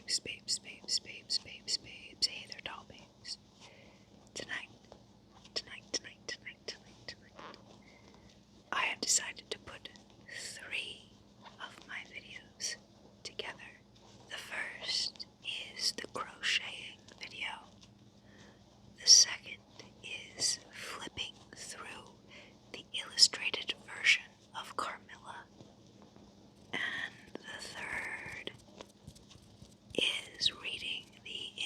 babes. Hey there, doll babes. Tonight, I have decided to put 3 of my videos together. The first is the crocheting video. The second is flipping through the illustrated version of Carmilla. And the third is reading the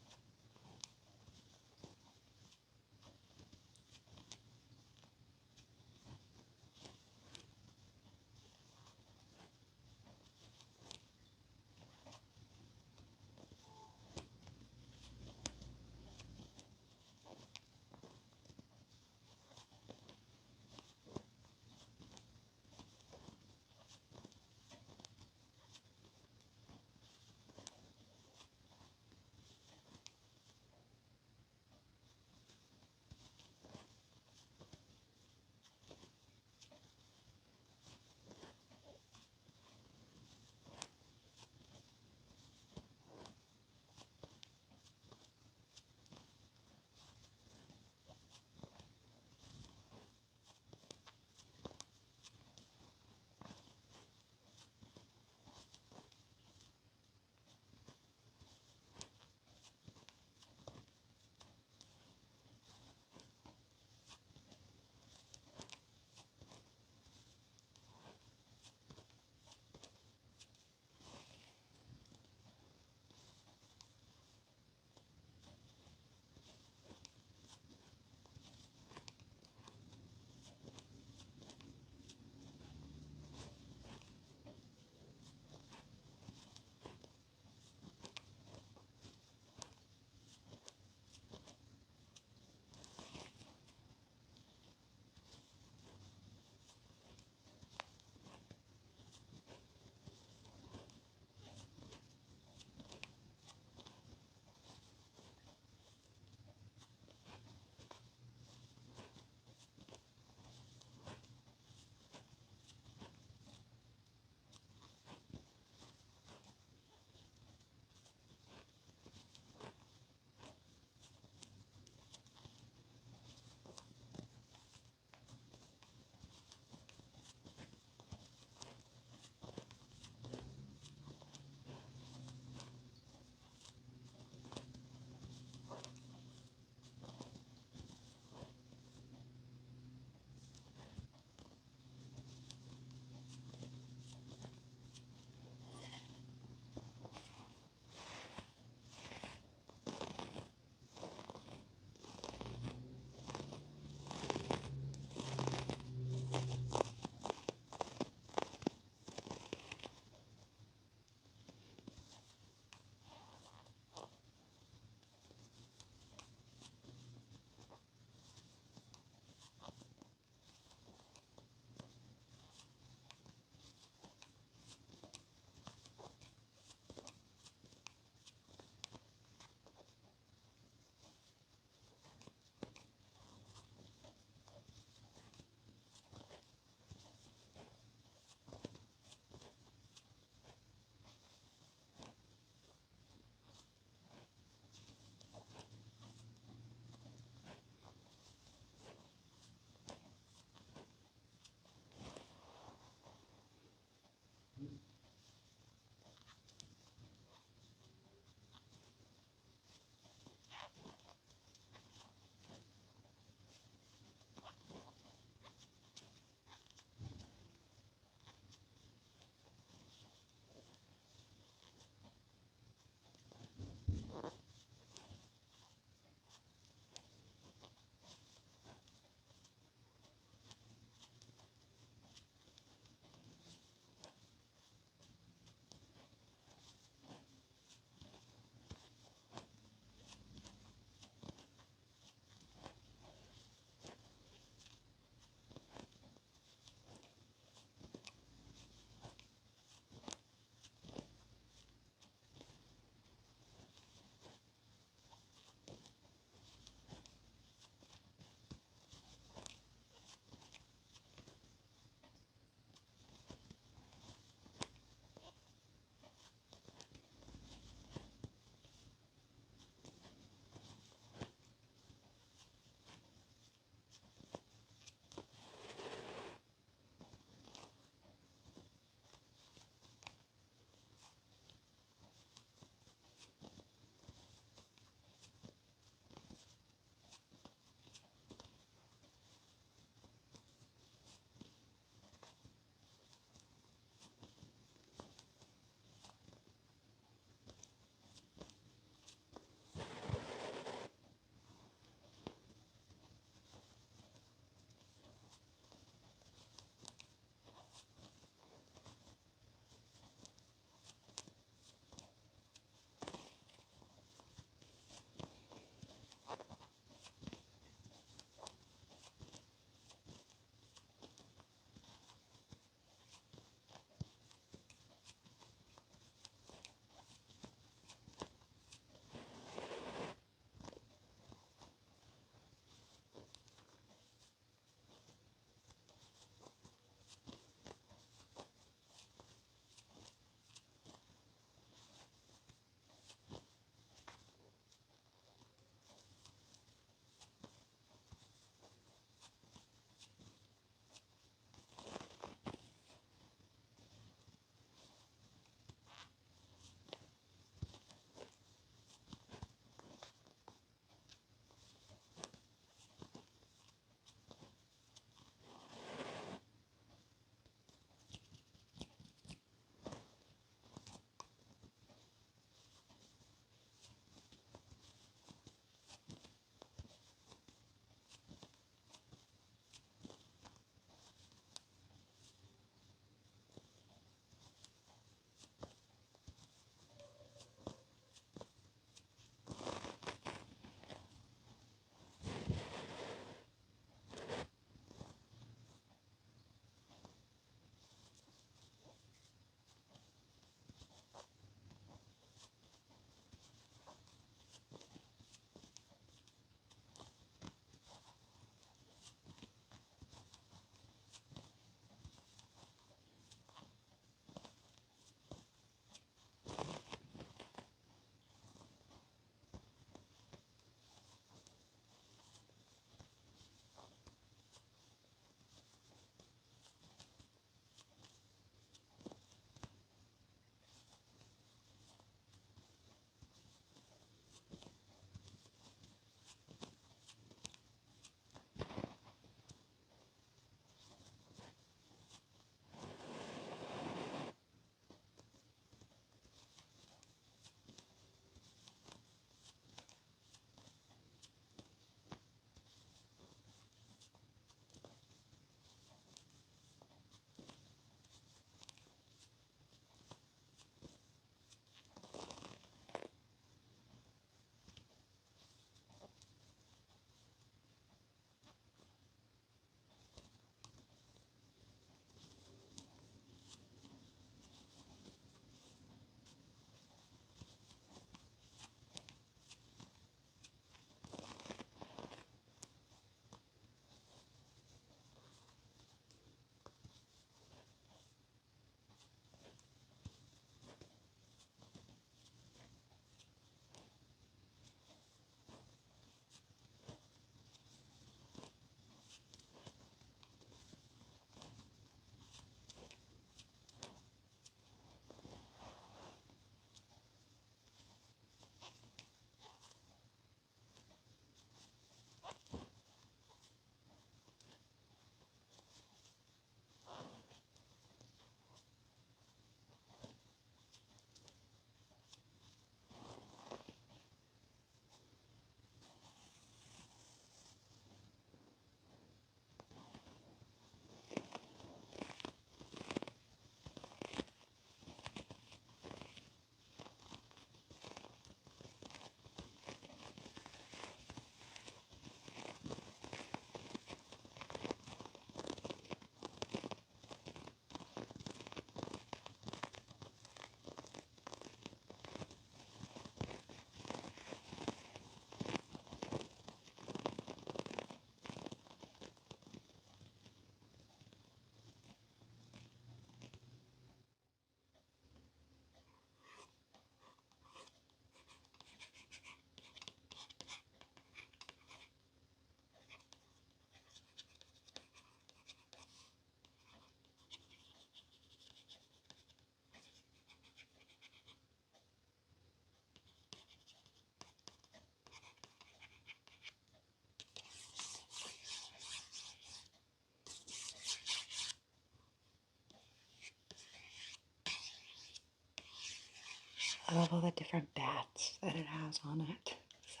I love all the different bats that it has on it. So,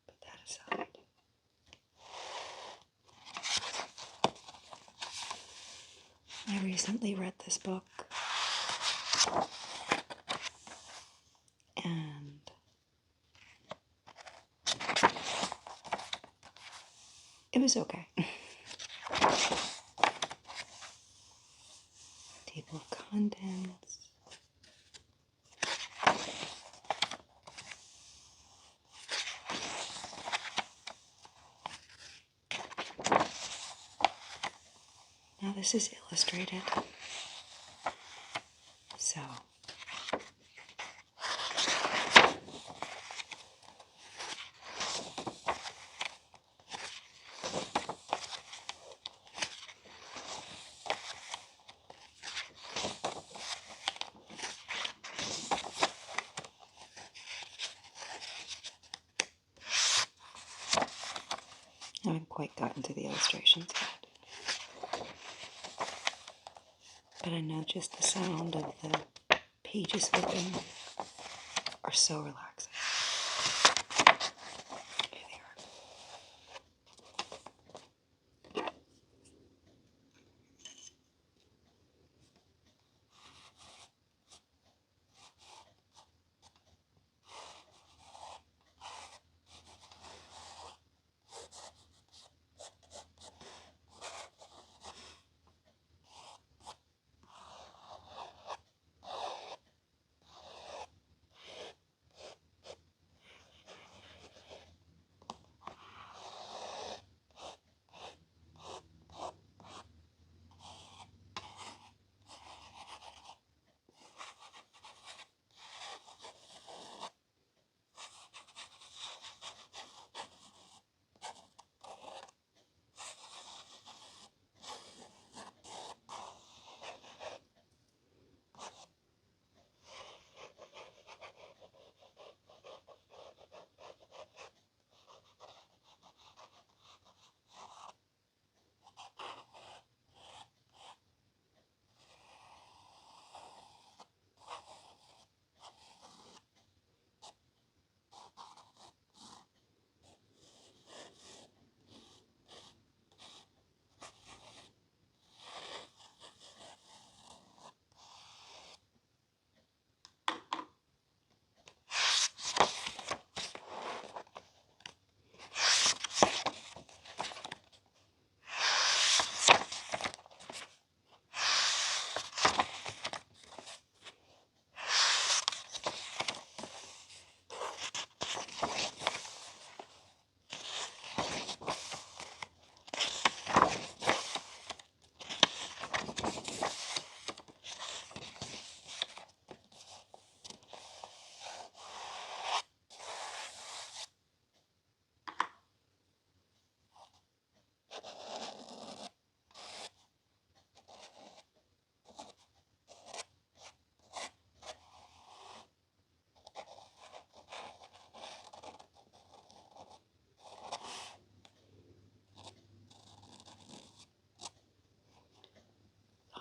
put that aside. I recently read this book, and it was okay. Table of contents. Now this is illustrated, so I haven't quite gotten to the illustrations yet. But I know just the sound of the pages flipping are so relaxing. Here they are.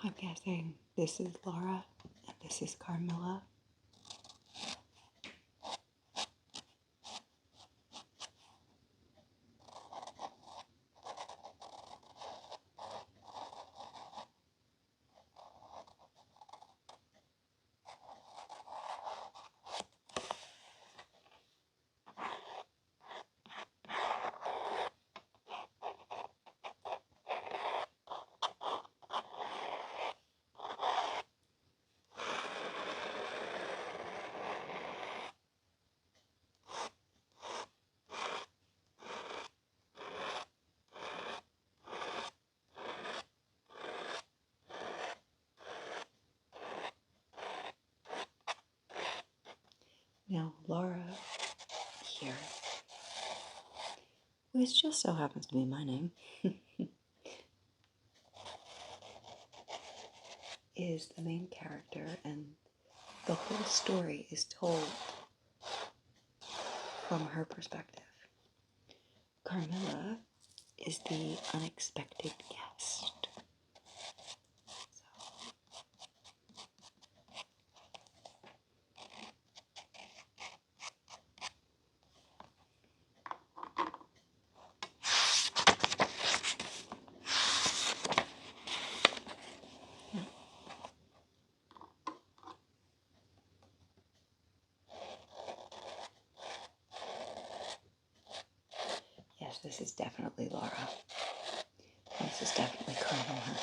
I'm guessing this is Laura and this is Carmilla. Now, Laura here, which just so happens to be my name, is the main character, and the whole story is told from her perspective. Carmilla is the unexpected guest. This is definitely Laura. This is definitely Carmilla.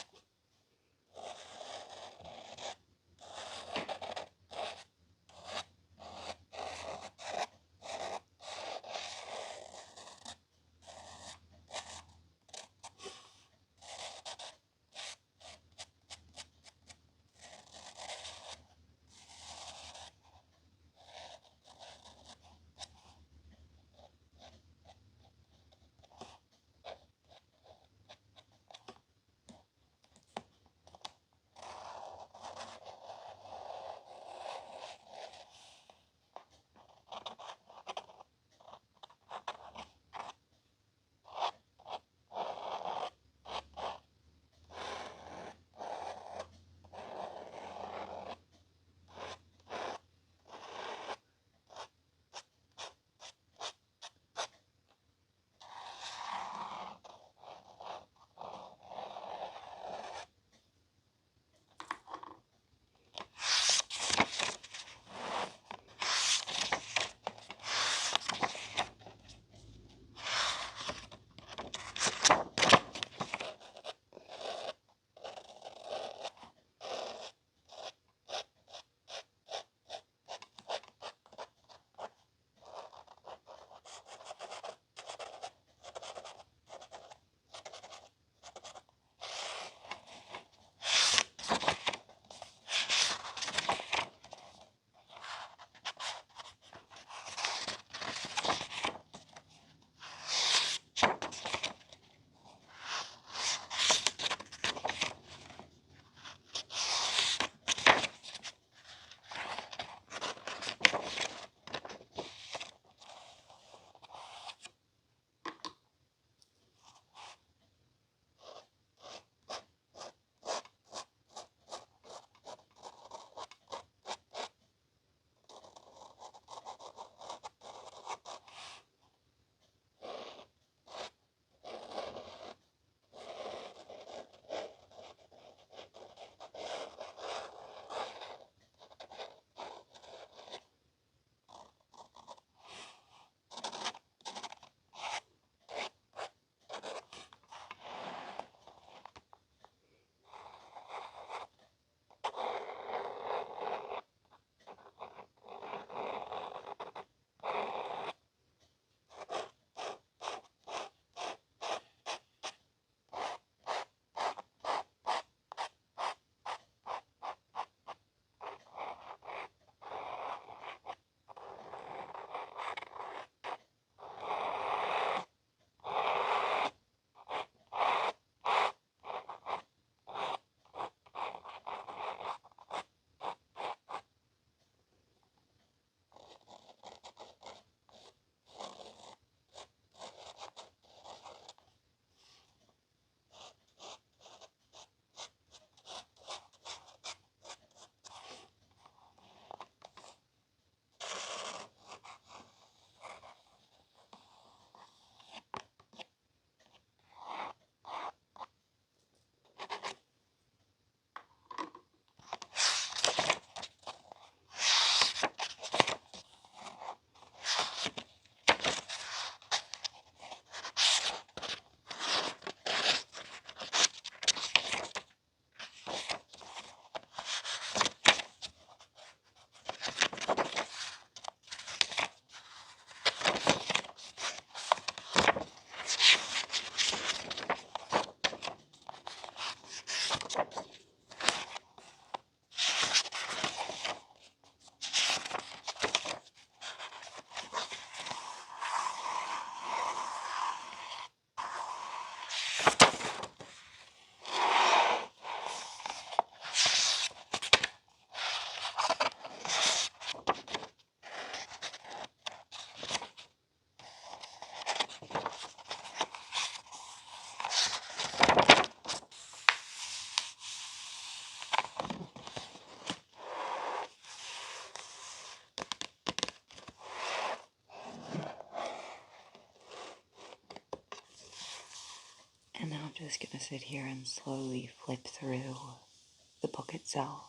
And now I'm just going to sit here and slowly flip through the book itself.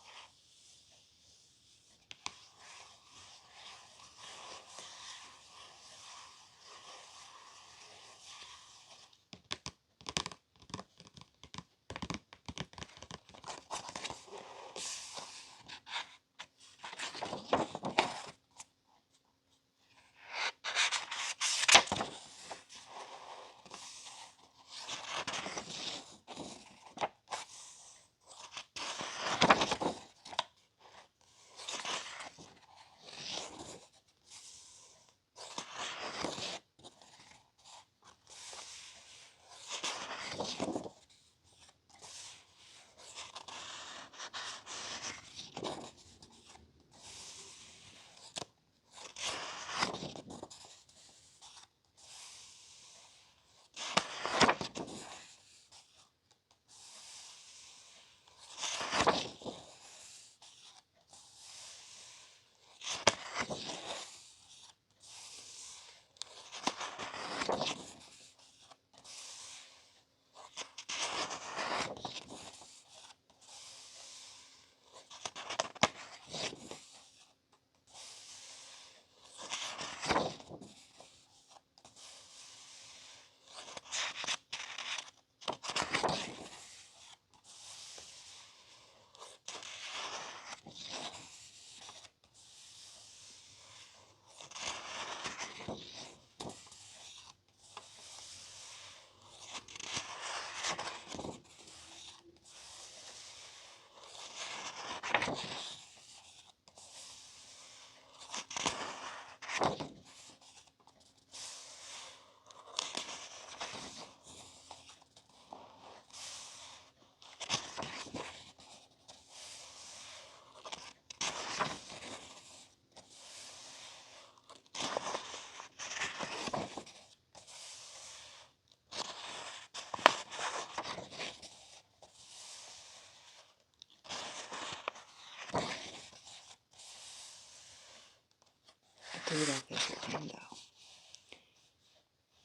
Do like this again, though.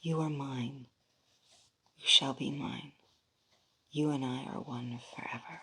You are mine. You shall be mine. You and I are one forever.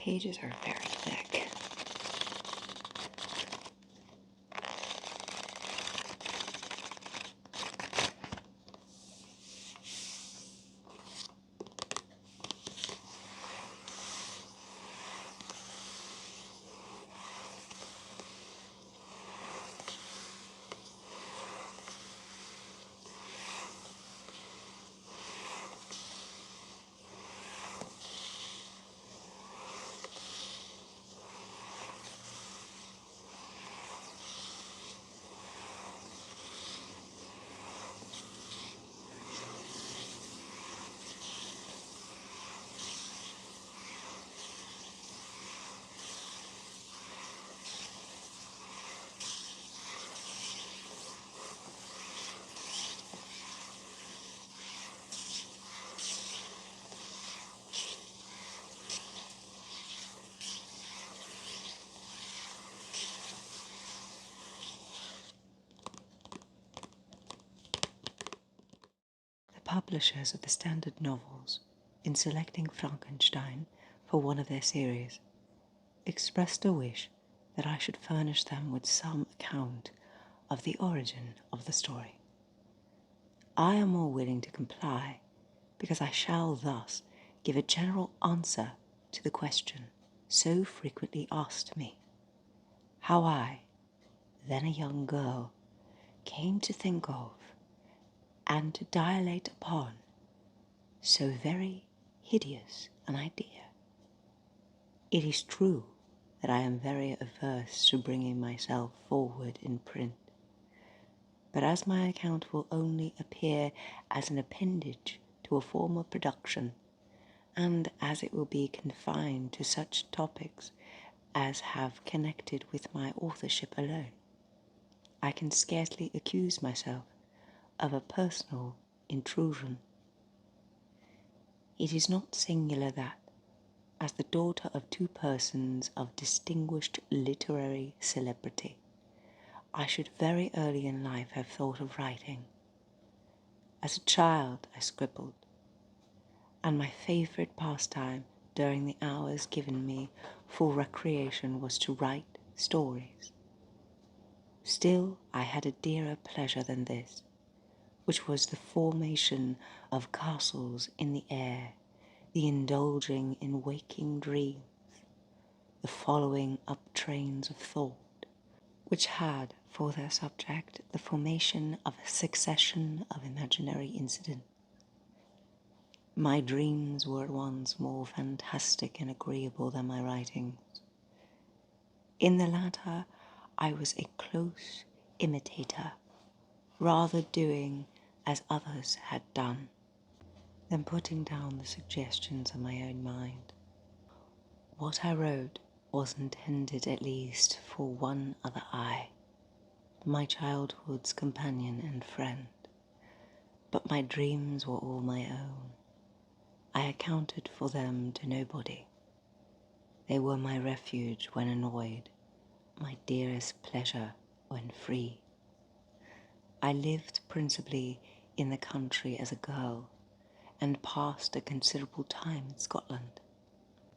pages are very thick. The publishers of the standard novels, in selecting Frankenstein for one of their series, expressed a wish that I should furnish them with some account of the origin of the story. I am more willing to comply, because I shall thus give a general answer to the question so frequently asked me, how I, then a young girl, came to think of and to dilate upon so very hideous an idea. It is true that I am very averse to bringing myself forward in print, but as my account will only appear as an appendage to a former production, and as it will be confined to such topics as have connected with my authorship alone, I can scarcely accuse myself of a personal intrusion. It is not singular that, as the daughter of two persons of distinguished literary celebrity, I should very early in life have thought of writing. As a child I scribbled, and my favourite pastime during the hours given me for recreation was to write stories. Still I had a dearer pleasure than this, which was the formation of castles in the air, the indulging in waking dreams, the following up trains of thought, which had for their subject the formation of a succession of imaginary incidents. My dreams were at once more fantastic and agreeable than my writings. In the latter, I was a close imitator, rather doing as others had done, than putting down the suggestions of my own mind. What I wrote was intended at least for one other eye, my childhood's companion and friend, but my dreams were all my own. I accounted for them to nobody. They were my refuge when annoyed, my dearest pleasure when free. I lived principally in the country as a girl, and passed a considerable time in Scotland.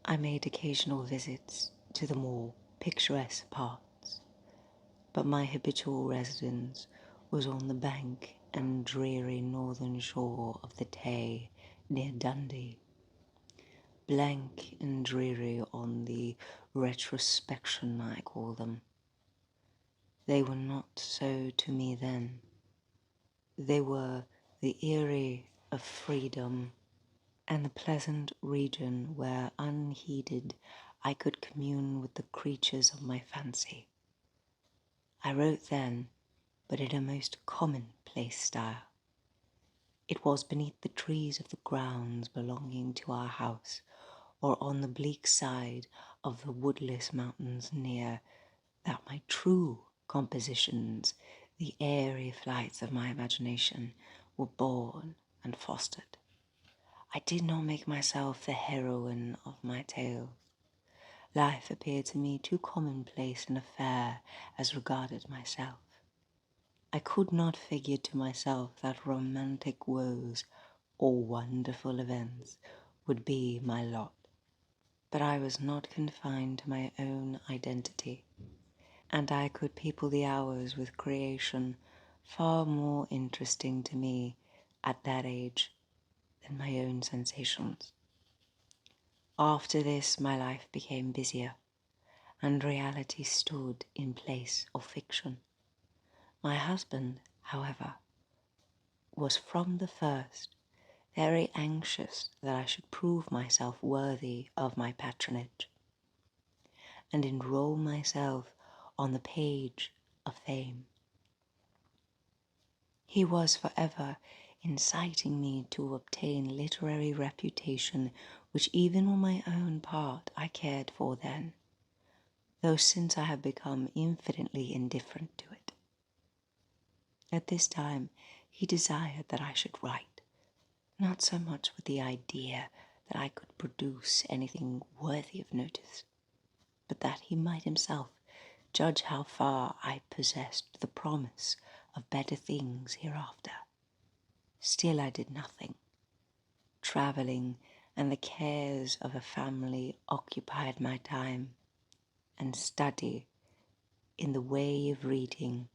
I made occasional visits to the more picturesque parts, but my habitual residence was on the bank and dreary northern shore of the Tay near Dundee. Blank and dreary on the retrospection, I call them. They were not so to me then. They were the eyrie of freedom, and the pleasant region where unheeded I could commune with the creatures of my fancy. I wrote then, but in a most commonplace style. It was beneath the trees of the grounds belonging to our house, or on the bleak side of the woodless mountains near, that my true compositions, the airy flights of my imagination, were born and fostered. I did not make myself the heroine of my tales. Life appeared to me too commonplace an affair as regarded myself. I could not figure to myself that romantic woes or wonderful events would be my lot. But I was not confined to my own identity, and I could people the hours with creation far more interesting to me at that age than my own sensations. After this, my life became busier, and reality stood in place of fiction. My husband, however, was from the first very anxious that I should prove myself worthy of my patronage and enroll myself on the page of fame. He was forever inciting me to obtain literary reputation, which even on my own part I cared for then, though since I have become infinitely indifferent to it. At this time he desired that I should write, not so much with the idea that I could produce anything worthy of notice, but that he might himself judge how far I possessed the promise of better things hereafter. Still I did nothing. Travelling and the cares of a family occupied my time, and study in the way of reading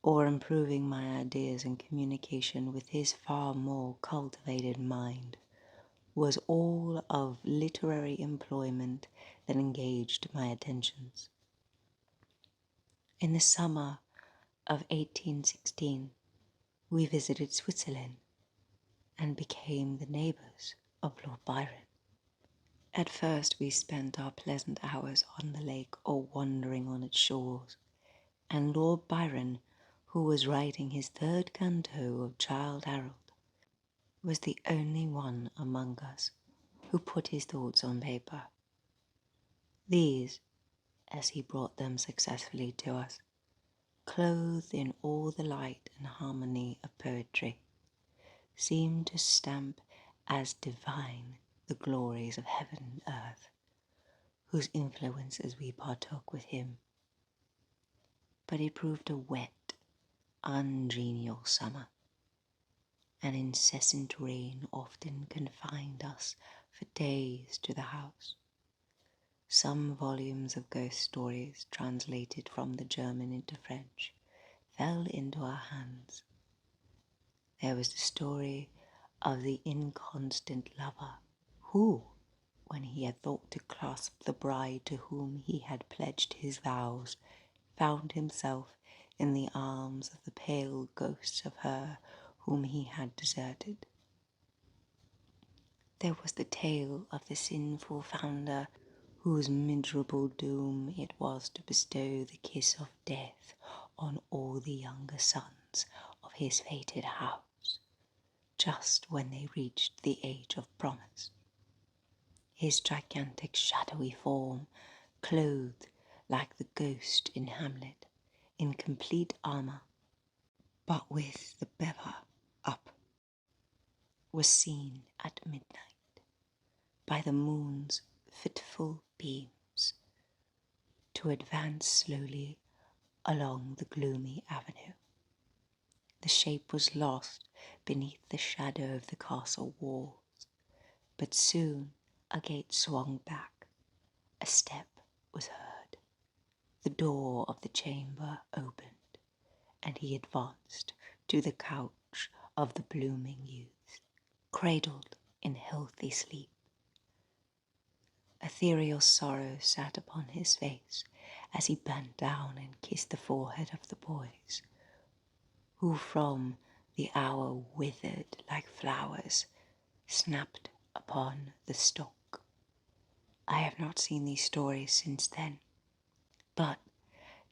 or improving my ideas in communication with his far more cultivated mind was all of literary employment that engaged my attentions. In the summer of 1816, we visited Switzerland and became the neighbours of Lord Byron. At first we spent our pleasant hours on the lake or wandering on its shores, and Lord Byron, who was writing his third canto of Childe Harold, was the only one among us who put his thoughts on paper. These, as he brought them successfully to us, clothed in all the light and harmony of poetry, seemed to stamp as divine the glories of heaven and earth, whose influences we partook with him. But it proved a wet, ungenial summer. An incessant rain often confined us for days to the house. Some volumes of ghost stories, translated from the German into French, fell into our hands. There was the story of the inconstant lover who, when he had thought to clasp the bride to whom he had pledged his vows, found himself in the arms of the pale ghosts of her whom he had deserted. There was the tale of the sinful founder whose miserable doom it was to bestow the kiss of death on all the younger sons of his fated house, just when they reached the age of promise. His gigantic shadowy form, clothed like the ghost in Hamlet, in complete armour, but with the bever up, was seen at midnight by the moon's fitful beams to advance slowly along the gloomy avenue. The shape was lost beneath the shadow of the castle walls, but soon a gate swung back, a step was heard, the door of the chamber opened, and he advanced to the couch of the blooming youth, cradled in healthy sleep. Ethereal sorrow sat upon his face as he bent down and kissed the forehead of the boys, who from the hour withered like flowers, snapped upon the stalk. I have not seen these stories since then, but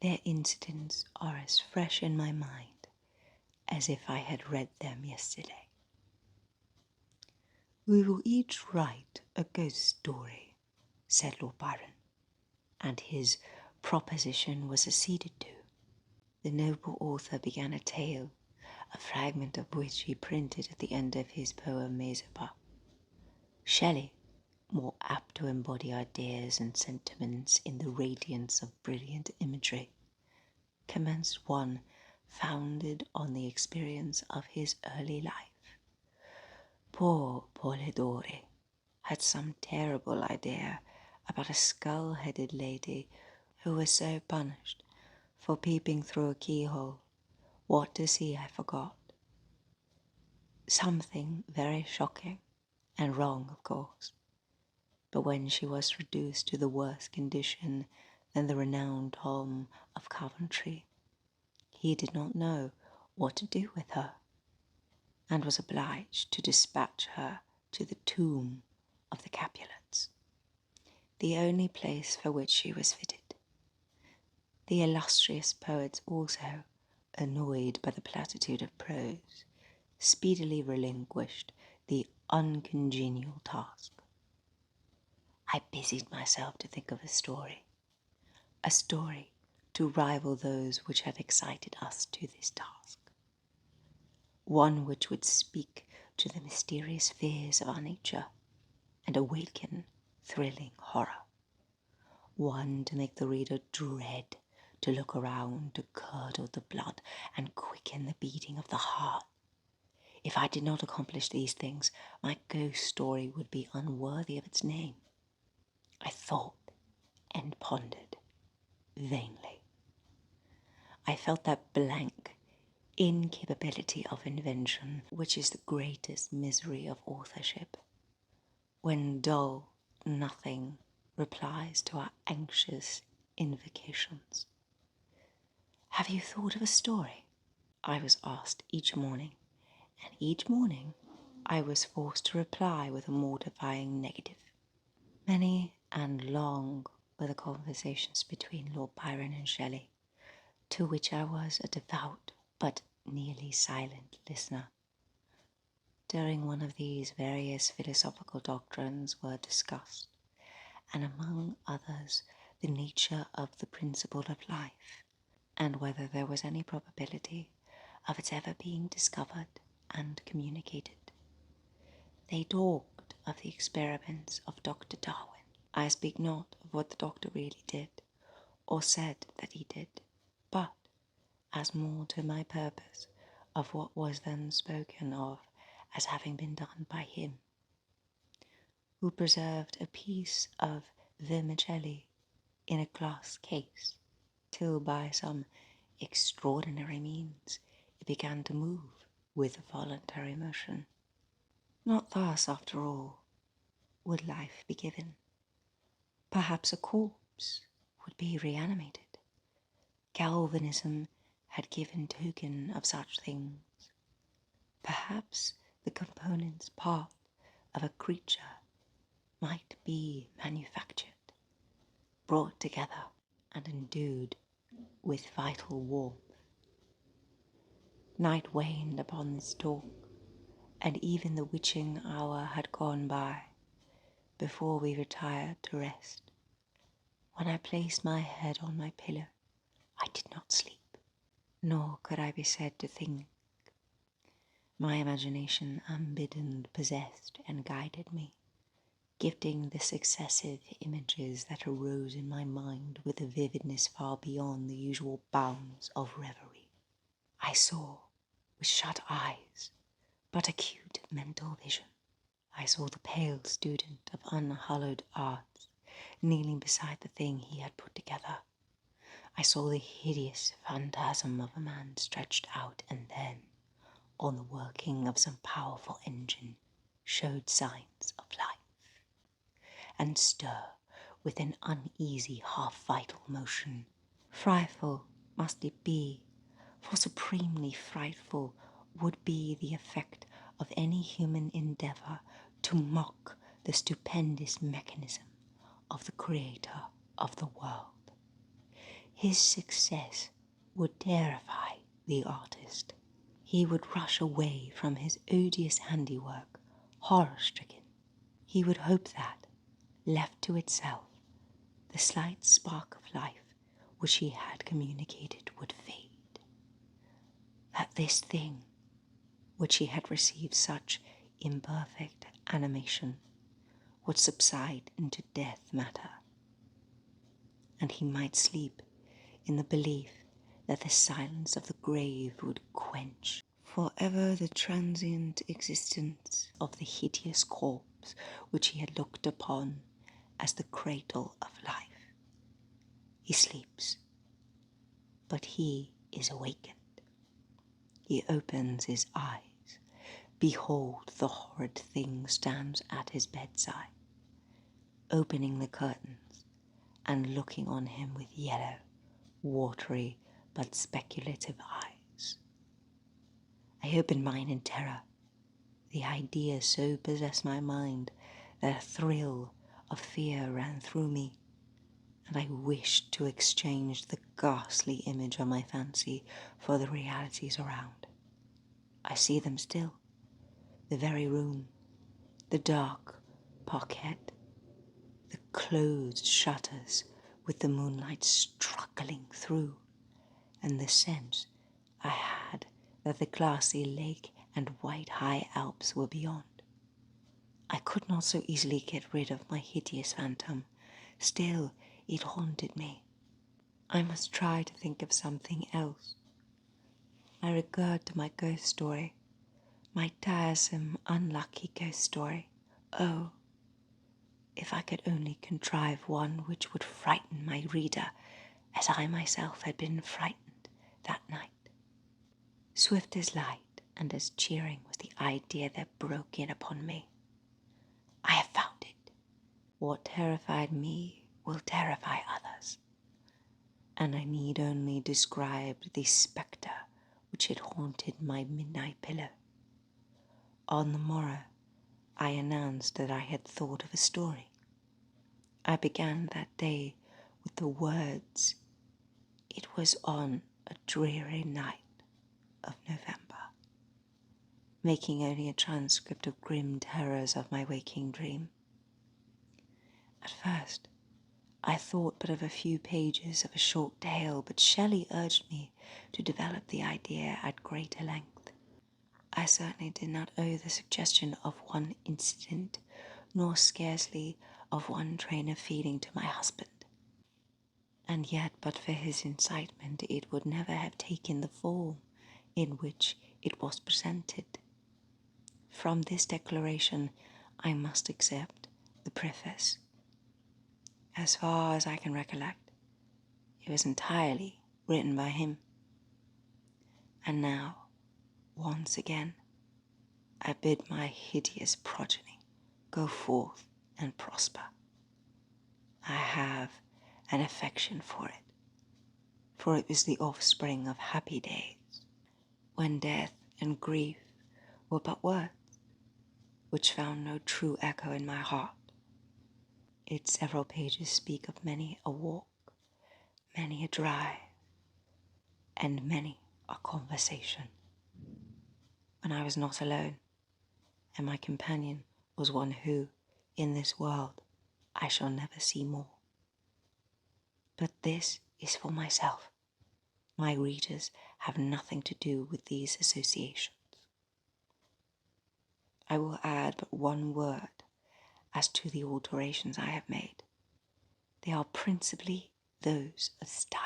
their incidents are as fresh in my mind as if I had read them yesterday. "We will each write a ghost story," said Lord Byron, and his proposition was acceded to. The noble author began a tale, a fragment of which he printed at the end of his poem Mazeppa. Shelley, more apt to embody ideas and sentiments in the radiance of brilliant imagery, commenced one founded on the experience of his early life. Poor Polidori had some terrible idea about a skull-headed lady who was so punished for peeping through a keyhole. What to see I forgot. Something very shocking and wrong, of course. But when she was reduced to the worse condition than the renowned Tom of Coventry, he did not know what to do with her, and was obliged to dispatch her to the tomb of the Capulets, the only place for which she was fitted. The illustrious poets also, annoyed by the platitude of prose, speedily relinquished the uncongenial task. I busied myself to think of a story to rival those which had excited us to this task, one which would speak to the mysterious fears of our nature and awaken thrilling horror, one to make the reader dread to look around, to curdle the blood and quicken the beating of the heart. If I did not accomplish these things, my ghost story would be unworthy of its name. I thought and pondered vainly. I felt that blank incapability of invention which is the greatest misery of authorship, when dull nothing replies to our anxious invocations. Have you thought of a story? I was asked each morning, and each morning I was forced to reply with a mortifying negative. Many and long were the conversations between Lord Byron and Shelley, to which I was a devout but nearly silent listener. During one of these, various philosophical doctrines were discussed, and among others the nature of the principle of life, and whether there was any probability of its ever being discovered and communicated. They talked of the experiments of Dr. Darwin. I speak not of what the doctor really did, or said that he did, but, as more to my purpose, of what was then spoken of as having been done by him, who preserved a piece of vermicelli in a glass case, till by some extraordinary means it began to move with voluntary motion. Not thus, after all, would life be given. Perhaps a corpse would be reanimated. Galvanism had given token of such things. Perhaps the components part of a creature might be manufactured, brought together, and endued with vital warmth. Night waned upon this talk, and even the witching hour had gone by before we retired to rest. When I placed my head on my pillow, I did not sleep, nor could I be said to think. My imagination unbidden possessed and guided me, gifting the successive images that arose in my mind with a vividness far beyond the usual bounds of reverie. I saw, with shut eyes, but acute mental vision. I saw the pale student of unhallowed arts kneeling beside the thing he had put together. I saw the hideous phantasm of a man stretched out, and then, on the working of some powerful engine, showed signs of life, and stir with an uneasy half-vital motion. Frightful must it be, for supremely frightful would be the effect of any human endeavour to mock the stupendous mechanism of the Creator of the world. His success would terrify the artist. He would rush away from his odious handiwork, horror-stricken. He would hope that, left to itself, the slight spark of life which he had communicated would fade, that this thing, which he had received such imperfect animation, would subside into death matter, and he might sleep in the belief that the silence of the grave would quench forever the transient existence of the hideous corpse which he had looked upon as the cradle of life. He sleeps, but he is awakened. He opens his eyes. Behold, the horrid thing stands at his bedside, opening the curtains and looking on him with yellow, watery, but speculative eyes. I opened mine in terror. The idea so possessed my mind that a thrill of fear ran through me, and I wished to exchange the ghastly image of my fancy for the realities around. I see them still, the very room, the dark parquet, the closed shutters with the moonlight struggling through, and the sense I had that the glassy lake and white high Alps were beyond. I could not so easily get rid of my hideous phantom. Still, it haunted me. I must try to think of something else. I recurred to my ghost story, my tiresome, unlucky ghost story. Oh, if I could only contrive one which would frighten my reader as I myself had been frightened that night. Swift as light and as cheering was the idea that broke in upon me. I have found it. What terrified me will terrify others, and I need only describe the spectre which had haunted my midnight pillow. On the morrow, I announced that I had thought of a story. I began that day with the words, "It was on a dreary night of November," making only a transcript of grim terrors of my waking dream. At first, I thought but of a few pages of a short tale, but Shelley urged me to develop the idea at greater length. I certainly did not owe the suggestion of one incident, nor scarcely of one train of feeling to my husband. And yet, but for his incitement, it would never have taken the form in which it was presented. From this declaration, I must accept the preface. As far as I can recollect, it was entirely written by him. And now, once again, I bid my hideous progeny go forth and prosper. I have an affection for it was the offspring of happy days, when death and grief were but words, which found no true echo in my heart. Its several pages speak of many a walk, many a drive, and many a conversation, when I was not alone, and my companion was one who, in this world, I shall never see more. But this is for myself. My readers have nothing to do with these associations. I will add but one word as to the alterations I have made. They are principally those of style.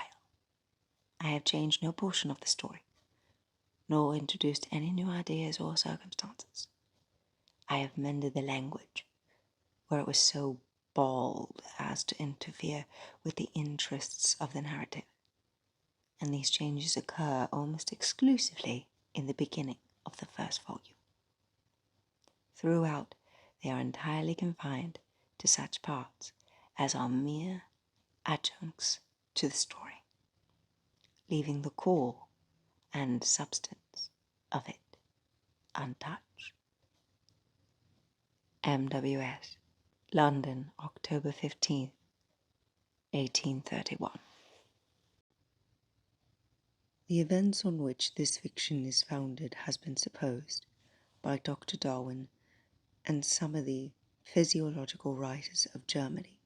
I have changed no portion of the story, nor introduced any new ideas or circumstances. I have mended the language, where it was so bald as to interfere with the interests of the narrative, and these changes occur almost exclusively in the beginning of the first volume. Throughout, they are entirely confined to such parts as are mere adjuncts to the story, leaving the core and substance of it untouched. MWS, London, October 15th, 1831. The events on which this fiction is founded has been supposed, by Dr. Darwin and some of the physiological writers of Germany,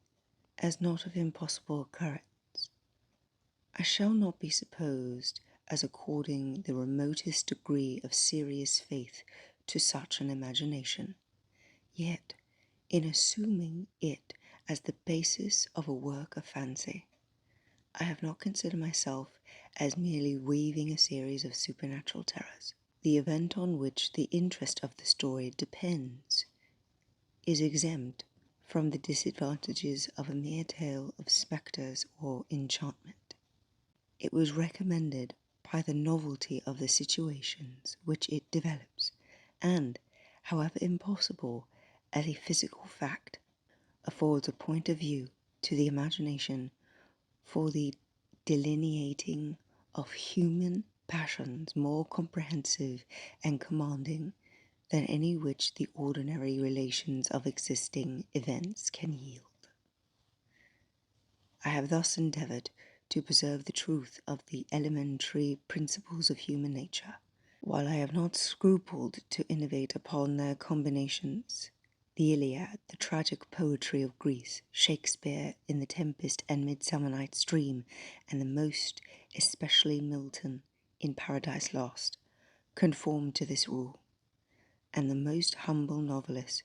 as not of impossible occurrence. I shall not be supposed as according the remotest degree of serious faith to such an imagination, yet in assuming it as the basis of a work of fancy, I have not considered myself as merely weaving a series of supernatural terrors. The event on which the interest of the story depends is exempt from the disadvantages of a mere tale of spectres or enchantment. It was recommended by the novelty of the situations which it develops, and, however impossible as a physical fact, affords a point of view to the imagination for the delineating of human passions more comprehensive and commanding than any which the ordinary relations of existing events can yield. I have thus endeavoured to preserve the truth of the elementary principles of human nature, while I have not scrupled to innovate upon their combinations. The Iliad, the tragic poetry of Greece, Shakespeare in The Tempest and Midsummer Night's Dream, and the most especially Milton in Paradise Lost, conform to this rule, and the most humble novelist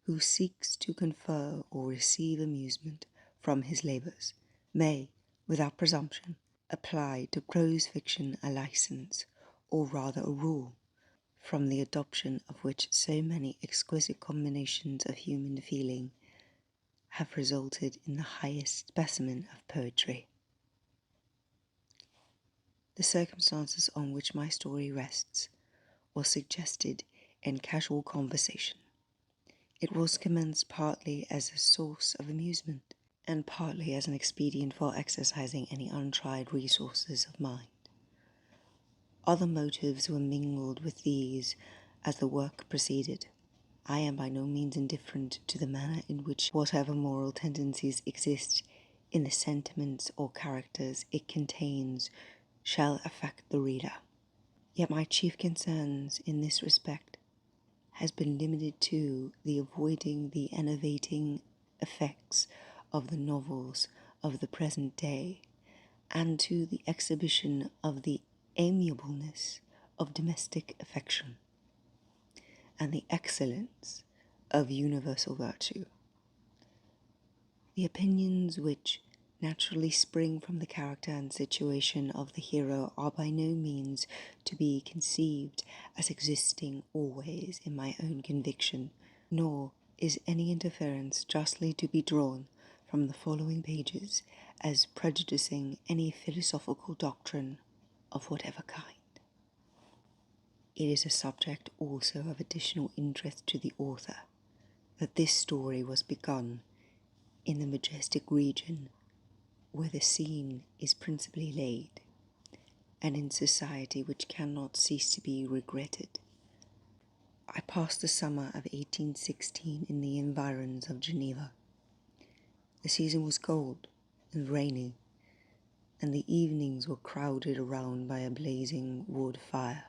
who seeks to confer or receive amusement from his labours may, without presumption, apply to prose fiction a license, or rather a rule, from the adoption of which so many exquisite combinations of human feeling have resulted in the highest specimen of poetry. The circumstances on which my story rests was suggested in casual conversation. It was commenced partly as a source of amusement, and partly as an expedient for exercising any untried resources of mind. Other motives were mingled with these as the work proceeded. I am by no means indifferent to the manner in which whatever moral tendencies exist in the sentiments or characters it contains shall affect the reader. Yet my chief concerns in this respect has been limited to the avoiding the enervating effects of the novels of the present day, and to the exhibition of the amiableness of domestic affection, and the excellence of universal virtue. The opinions which naturally spring from the character and situation of the hero are by no means to be conceived as existing always in my own conviction, nor is any inference justly to be drawn from the following pages as prejudicing any philosophical doctrine of whatever kind. It is a subject also of additional interest to the author that this story was begun in the majestic region where the scene is principally laid, and in society which cannot cease to be regretted. I passed the summer of 1816 in the environs of Geneva. The season was cold and rainy, and the evenings were crowded around by a blazing wood fire,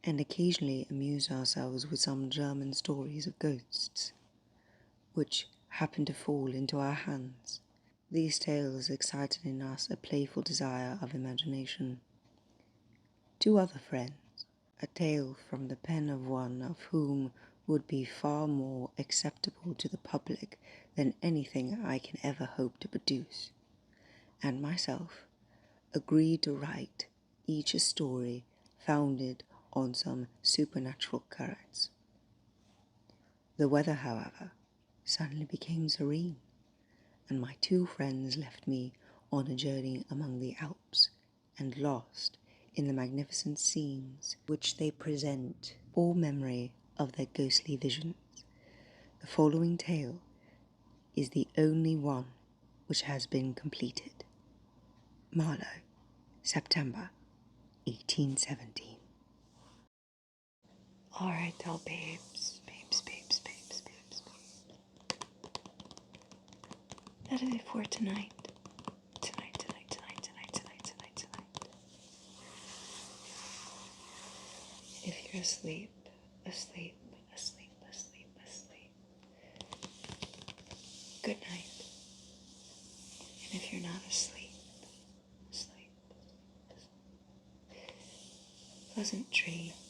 and occasionally amused ourselves with some German stories of ghosts, which happened to fall into our hands. These tales excited in us a playful desire of imagination. Two other friends, a tale from the pen of one of whom would be far more acceptable to the public than anything I can ever hope to produce, and myself, agreed to write each a story founded on some supernatural occurrence. The weather, however, suddenly became serene, and my two friends left me on a journey among the Alps, and lost in the magnificent scenes which they present, all memory of their ghostly visions. The following tale is the only one which has been completed. Marlow, September 1817. All right, now, babes. That is it for tonight. Tonight. If you're asleep, good night. And if you're not asleep, pleasant dreams.